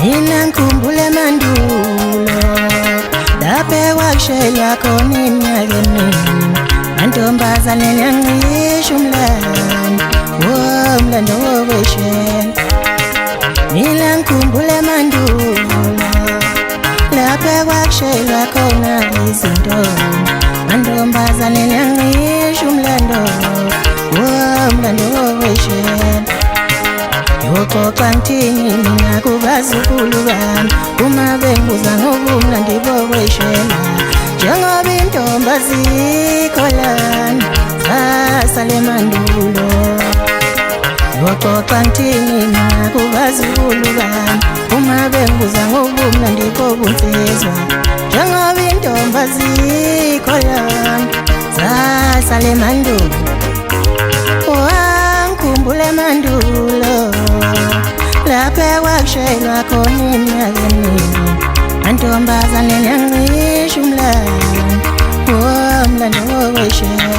Mina ngikhumbule mandulo lapho wakushela khona iminyaka eminingi mantombazane ngiyancisha umlando wokweshela. Mina ngikhumbule mandulo lapho wakushela khona izinto mantombazane ngiyancisha umlando wokweshela. Yoxoxa ngithini mina kubazukulu bami uma bengibuza ngobumnandi bokweshela, njengoba intombazi ikholana zasale mandulo. Yoxoxa ngithini mina kubazukulu bami uma bengibuza ngobumnandi bobunsizwa, njengoba intombazi ikholana zasale mandulo. Ngikhumbule mandulo lapho wakushelwa khona iminyaka eminingi mantombazane ngiyancisha umlando wokweshela.